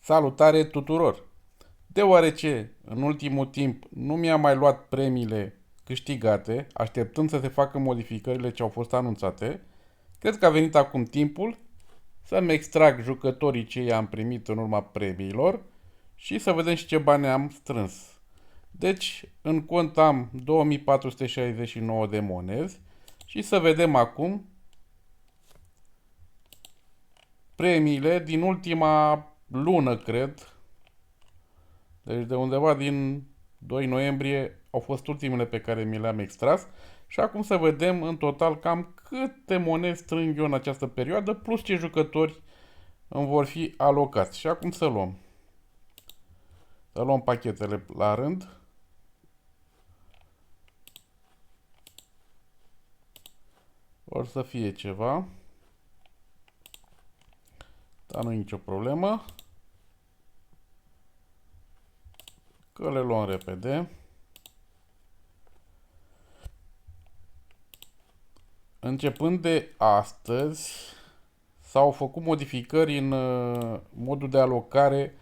Salutare tuturor! Deoarece în ultimul timp nu mi-am mai luat premiile câștigate, așteptând să se facă modificările ce au fost anunțate, cred că a venit acum timpul să-mi extrag jucătorii ce i-am primit în urma premiilor și să vedem și ce bani am strâns. Deci, în cont am 2469 de monezi și să vedem acum premiile din ultima lună, cred. Deci de undeva din 2 noiembrie au fost ultimele pe care mi le-am extras. Și acum să vedem în total cam câte monede strâng eu în această perioadă, plus ce jucători îmi vor fi alocați. Și acum să luăm. Să luăm pachetele la rând. Or să fie ceva. Dar nu e nicio problemă. Că le luăm repede. Începând de astăzi, s-au făcut modificări în modul de alocare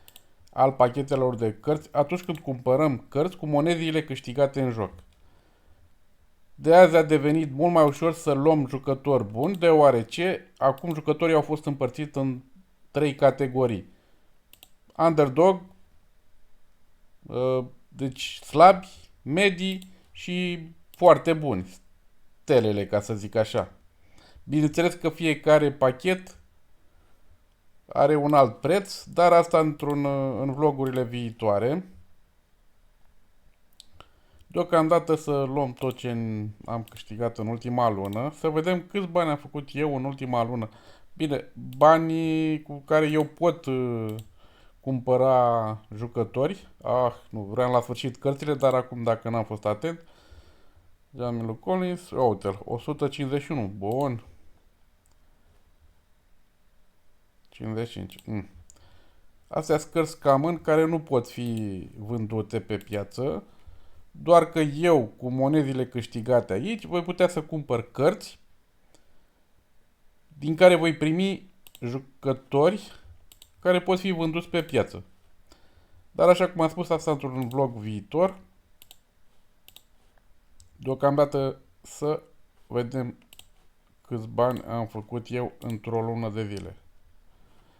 al pachetelor de cărți atunci când cumpărăm cărți cu monedile câștigate în joc. De azi a devenit mult mai ușor să luăm jucători buni, deoarece acum jucătorii au fost împărțiți în 3 categorii. Underdog, deci slabi, medii și foarte buni. Stelele, ca să zic așa. Bineînțeles că fiecare pachet are un alt preț, dar asta în vlogurile viitoare. Deocamdată să luăm tot ce am câștigat în ultima lună, să vedem câți bani am făcut eu în ultima lună. Bine, banii cu care eu pot cumpăra jucători. Nu, vreau la sfârșit cărțile, dar acum dacă n-am fost atent. Jamil Collins, uite-l, 151, bun. 55. Astea sunt cărți cam care nu pot fi vândute pe piață. Doar că eu, cu monedile câștigate aici, voi putea să cumpăr cărți din care voi primi jucători care pot fi vânduți pe piață. Dar așa cum am spus, asta într-un vlog viitor. Deocamdată să vedem câți bani am făcut eu într-o lună de zile.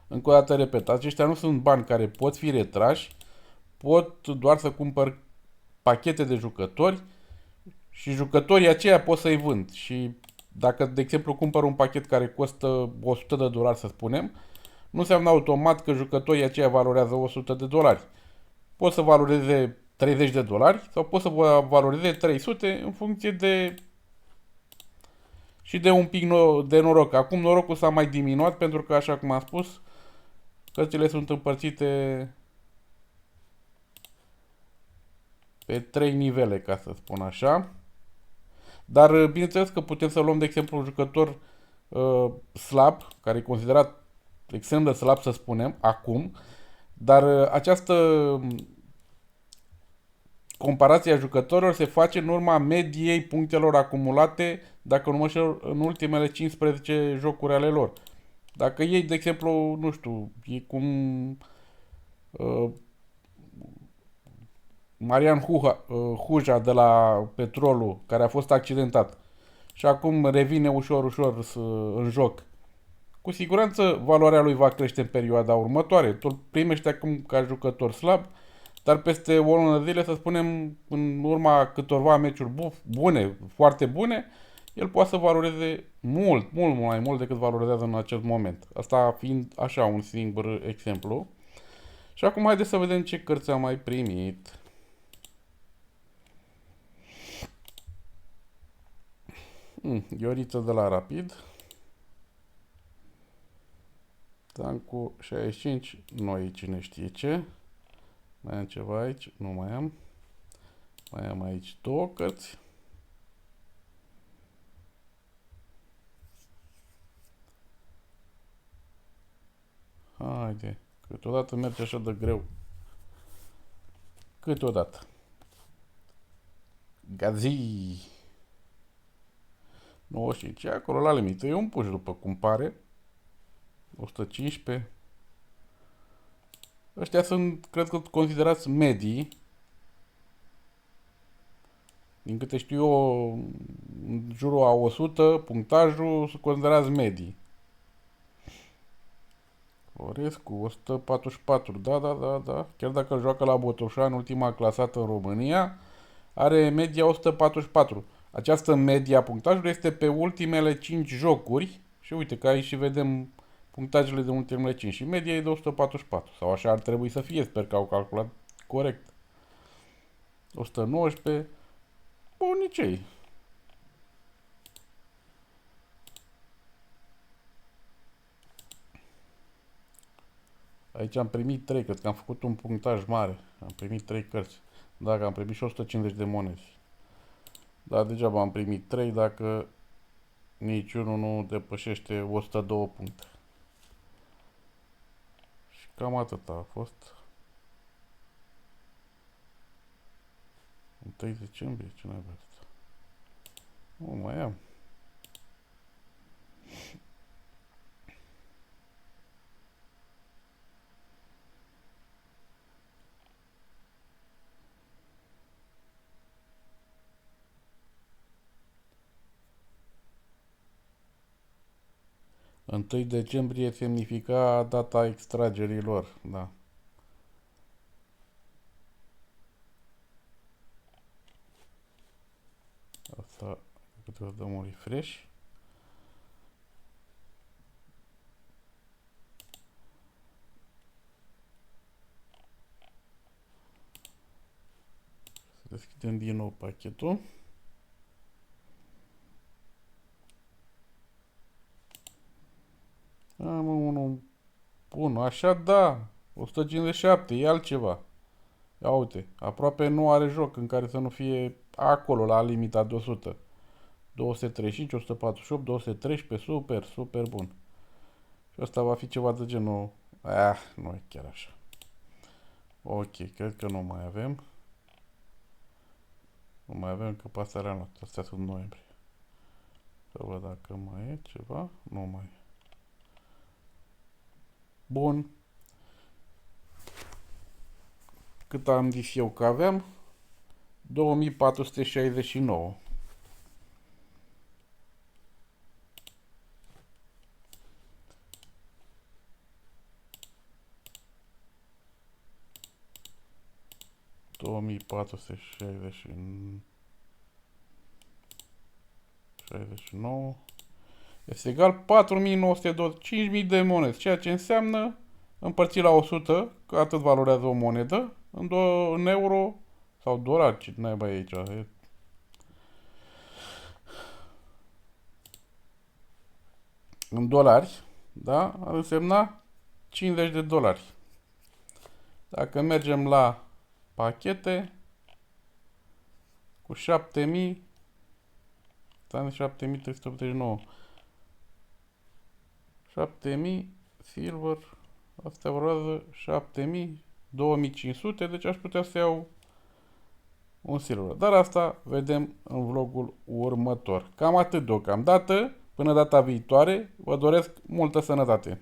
Încă o dată repet, aceștia nu sunt bani care pot fi retrași, pot doar să cumpăr pachete de jucători și jucătorii aceia pot să-i vând. Și dacă, de exemplu, cumpăr un pachet care costă $100, să spunem, nu înseamnă automat că jucătorii aceia valorează $100. Pot să valoreze $30 sau pot să valoreze 300 în funcție de și de un pic de noroc. Acum norocul s-a mai diminuat pentru că, așa cum am spus, cărțile sunt împărțite pe 3 nivele, ca să spun așa. Dar bineînțeles că putem să luăm, de exemplu, un jucător slab, care e considerat extrem de slab, să spunem, acum, dar această comparație a jucătorilor se face în urma mediei punctelor acumulate, dacă nu mă știu, în ultimele 15 jocuri ale lor. Dacă iei, de exemplu, nu știu, e cum uh, Marian Huja de la Petrolul, care a fost accidentat și acum revine ușor, ușor în joc. Cu siguranță valoarea lui va crește în perioada următoare. Tu îl primești acum ca jucător slab, dar peste o lună de zile, să spunem, în urma câtorva meciuri bune, foarte bune, el poate să valoreze mult, mult mai mult decât valorează în acest moment. Asta fiind așa un singur exemplu. Și acum haideți să vedem ce cărți am mai primit. Gheoriță de la Rapid. Tancul 65, noi cine știe ce. Mai am ceva aici? Nu mai am. Mai am aici două cărți. Haide, câteodată merge așa de greu. Câteodată. Gazi. 95, acolo la limită. E un puș după cum pare. 115. Ăștia sunt, cred că, considerați medii. Din câte știu eu, în jurul a 100, punctajul, sunt considerați medii. Orescu, 144, da, da, da, da. Chiar dacă joacă la Botoșan, ultima clasată în România, are media 144. Această media a punctajului este pe ultimele 5 jocuri. Și uite că aici și vedem punctajele de ultimele 5. Și media e de 144. Sau așa ar trebui să fie, sper că au calculat corect. 119. Bunicei. Aici am primit 3, cred că am făcut un punctaj mare. Am primit 3 cărți. Dacă am primit și 150 de monede. Dar degeaba am primit 3 dacă niciunul nu depășește 102 puncte. Și cam atât a fost. 1 decembrie, ce n-ai văzut? Nu mai am. Întâi decembrie semnifica data extragerilor, da. Asta, câteva dăm un refresh. Să deschidem din nou pachetul. Am unul bun, așa da, 157, e altceva. Ia uite, aproape nu are joc în care să nu fie acolo la limita de 100. 235, 148, 213, super, super bun. Și asta va fi ceva de genul... nu e chiar așa. Ok, cred că nu mai avem. Nu mai avem că pe astea le-am luat. Astea sunt noiembrie. Să văd dacă mai e ceva. Nu mai e. Bun. Cât am zis eu că aveam? 2469. ...2469 este egal 4920, 5000 de monede, ceea ce înseamnă împărțit la 100, că atât valorează o monedă, în euro sau dolari, ce naiba e aici. În dolari, da, ar însemna 50 de dolari. Dacă mergem la pachete cu 7000, 7389, 7000 silver, astea valorează 7000, 2500, deci aș putea să iau un silver. Dar asta vedem în vlogul următor. Cam atât deocamdată. Până data viitoare, vă doresc multă sănătate!